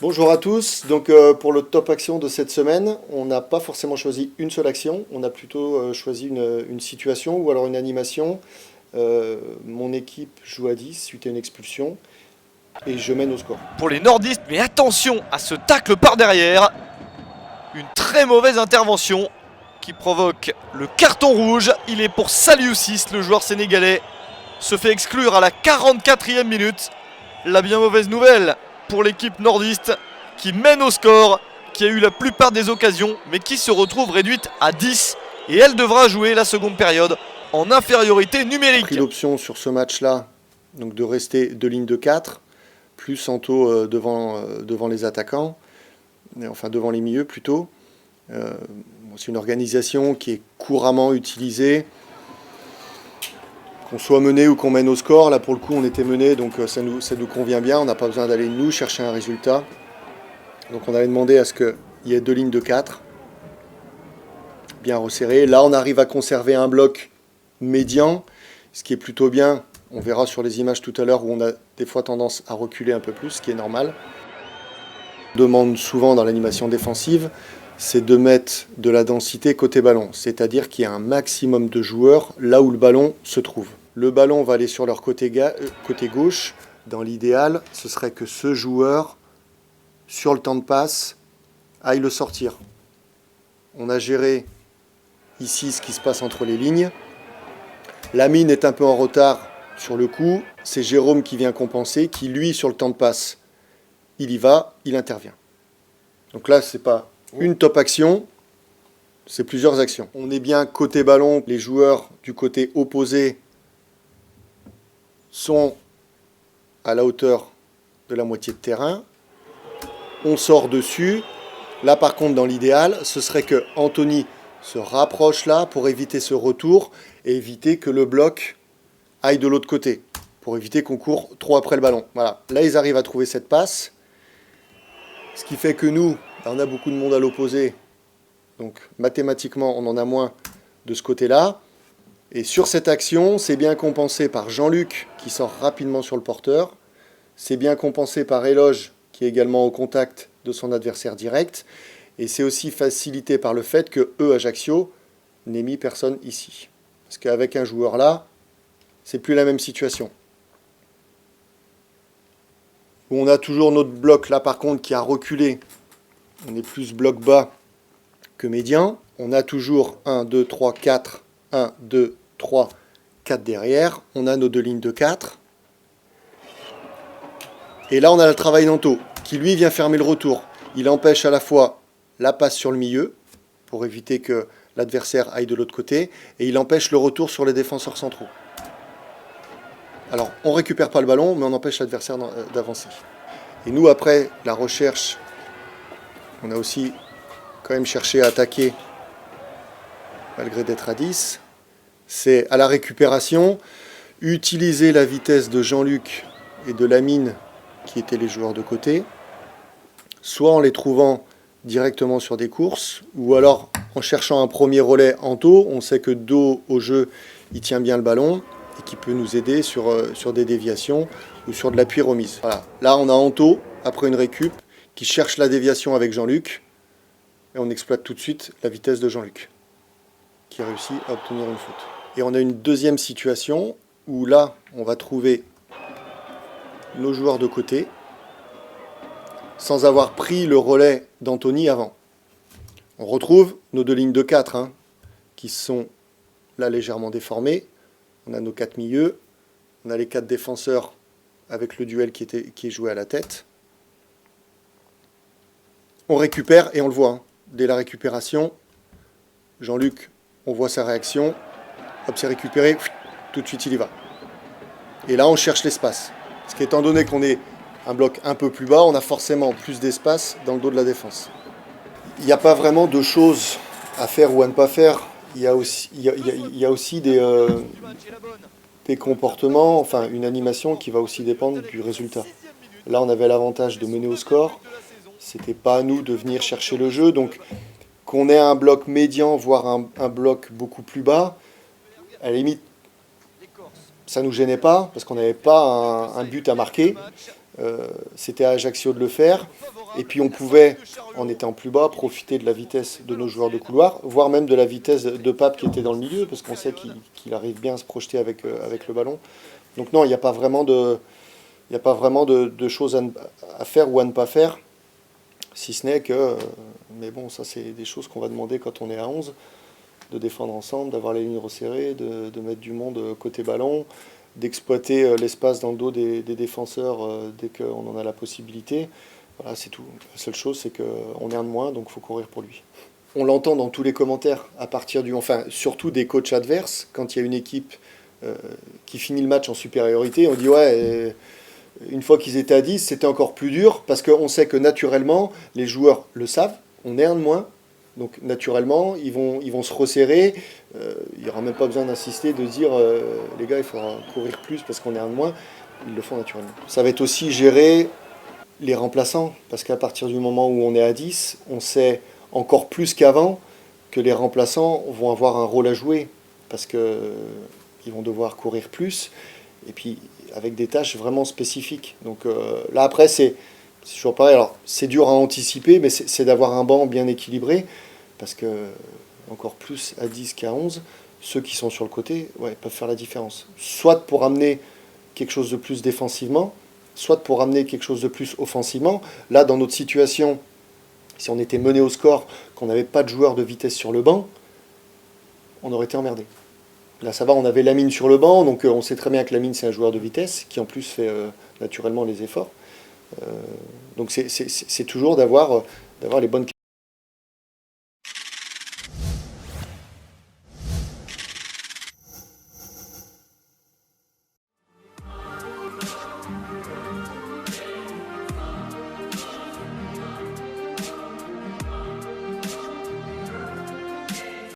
Bonjour à tous. Donc pour le top action de cette semaine, on n'a pas forcément choisi une seule action, on a plutôt choisi une situation ou alors une animation. Mon équipe joue à 10 suite à une expulsion et je mène au score. Pour les nordistes, mais attention à ce tacle par derrière. Une très mauvaise intervention qui provoque le carton rouge. Il est pour Saliusis, le joueur sénégalais. Se fait exclure à la 44e minute. La bien mauvaise nouvelle pour l'équipe nordiste qui mène au score, qui a eu la plupart des occasions, mais qui se retrouve réduite à 10. Et elle devra jouer la seconde période en infériorité numérique. J'ai pris l'option sur ce match-là, donc de rester deux lignes de 4, plus Santo devant les attaquants, enfin devant les milieux plutôt. C'est une organisation qui est couramment utilisée. Qu'on soit mené ou qu'on mène au score, là pour le coup on était mené, donc ça nous convient bien, on n'a pas besoin d'aller nous chercher un résultat. Donc on avait demandé à ce qu'il y ait deux lignes de 4, bien resserrées. Là on arrive à conserver un bloc médian, ce qui est plutôt bien. On verra sur les images tout à l'heure où on a des fois tendance à reculer un peu plus, ce qui est normal. On demande souvent dans l'animation défensive, c'est de mettre de la densité côté ballon, c'est-à-dire qu'il y a un maximum de joueurs là où le ballon se trouve. Le ballon va aller sur leur côté gauche. Dans l'idéal, ce serait que ce joueur, sur le temps de passe, aille le sortir. On a géré ici ce qui se passe entre les lignes. Lamine est un peu en retard sur le coup. C'est Jérôme qui vient compenser, qui lui, sur le temps de passe, il y va, il intervient. Donc là, ce n'est pas une top action, c'est plusieurs actions. On est bien côté ballon, les joueurs du côté opposé sont à la hauteur de la moitié de terrain. On sort dessus. Là, par contre, dans l'idéal, ce serait que Anthony se rapproche là pour éviter ce retour et éviter que le bloc aille de l'autre côté, pour éviter qu'on court trop après le ballon. Voilà. Là, ils arrivent à trouver cette passe. Ce qui fait que nous, on a beaucoup de monde à l'opposé. Donc, mathématiquement, on en a moins de ce côté-là. Et sur cette action, c'est bien compensé par Jean-Luc qui sort rapidement sur le porteur. C'est bien compensé par Éloge qui est également au contact de son adversaire direct. Et c'est aussi facilité par le fait que Ajaccio n'ait mis personne ici. Parce qu'avec un joueur là, c'est plus la même situation. Où on a toujours notre bloc là par contre qui a reculé. On est plus bloc bas que médian. On a toujours 1, 2, 3, 4. 1, 2, 3, 4 derrière. On a nos deux lignes de 4. Et là, on a le travail d'Anto, qui lui vient fermer le retour. Il empêche à la fois la passe sur le milieu, pour éviter que l'adversaire aille de l'autre côté, et il empêche le retour sur les défenseurs centraux. Alors, on ne récupère pas le ballon, mais on empêche l'adversaire d'avancer. Et nous, après la recherche, on a aussi quand même cherché à attaquer, malgré d'être à 10. C'est à la récupération, utiliser la vitesse de Jean-Luc et de Lamine, qui étaient les joueurs de côté, soit en les trouvant directement sur des courses, ou alors en cherchant un premier relais en dos. On sait que dos au jeu, il tient bien le ballon, et qui peut nous aider sur des déviations ou sur de l'appui remise. Voilà. Là, on a Anto, après une récup, qui cherche la déviation avec Jean-Luc, et on exploite tout de suite la vitesse de Jean-Luc, qui réussit à obtenir une faute. Et on a une deuxième situation, où là, on va trouver nos joueurs de côté, sans avoir pris le relais d'Anthony avant. On retrouve nos deux lignes de 4, qui sont là légèrement déformées. On a nos 4 milieux, on a les 4 défenseurs avec le duel qui est joué à la tête. On récupère et on le voit. Dès la récupération, Jean-Luc, on voit sa réaction. Hop, c'est récupéré, tout de suite il y va. Et là, on cherche l'espace. Parce qu'étant donné qu'on est un bloc un peu plus bas, on a forcément plus d'espace dans le dos de la défense. Il n'y a pas vraiment de choses à faire ou à ne pas faire. Il y a aussi des comportements, enfin une animation qui va aussi dépendre du résultat. Là, on avait l'avantage de mener au score. C'était pas à nous de venir chercher le jeu. Donc, qu'on ait un bloc médian, voire un bloc beaucoup plus bas, à la limite, ça ne nous gênait pas, parce qu'on n'avait pas un but à marquer. C'était à Ajaccio de le faire. Et puis on pouvait, en étant plus bas, profiter de la vitesse de nos joueurs de couloir, voire même de la vitesse de Pape qui était dans le milieu, parce qu'on sait qu'il arrive bien à se projeter avec le ballon. Donc non, il n'y a pas vraiment de choses à faire ou à ne pas faire, si ce n'est que, mais bon, ça c'est des choses qu'on va demander quand on est à 11, de défendre ensemble, d'avoir les lignes resserrées, de mettre du monde côté ballon, d'exploiter l'espace dans le dos des défenseurs dès qu'on en a la possibilité. Voilà, c'est tout. La seule chose, c'est qu'on est un de moins, donc il faut courir pour lui. On l'entend dans tous les commentaires, surtout des coachs adverses, quand il y a une équipe qui finit le match en supériorité, on dit ouais, une fois qu'ils étaient à 10, c'était encore plus dur, parce qu'on sait que naturellement, les joueurs le savent, on est un de moins, donc naturellement, ils vont se resserrer, il n'y aura même pas besoin d'insister, de dire les gars, il faudra courir plus parce qu'on est un de moins, ils le font naturellement. Ça va être aussi gérer les remplaçants, parce qu'à partir du moment où on est à 10, on sait encore plus qu'avant que les remplaçants vont avoir un rôle à jouer, parce qu'ils vont devoir courir plus, et puis avec des tâches vraiment spécifiques. Donc là après c'est toujours pareil, alors c'est dur à anticiper, mais c'est d'avoir un banc bien équilibré, parce que encore plus à 10 qu'à 11, ceux qui sont sur le côté peuvent faire la différence. Soit pour amener quelque chose de plus défensivement, soit pour amener quelque chose de plus offensivement. Là, dans notre situation, si on était mené au score, qu'on n'avait pas de joueur de vitesse sur le banc, on aurait été emmerdé. Là, ça va, on avait Lamine sur le banc, donc on sait très bien que Lamine, c'est un joueur de vitesse, qui en plus fait naturellement les efforts. Donc c'est toujours d'avoir les bonnes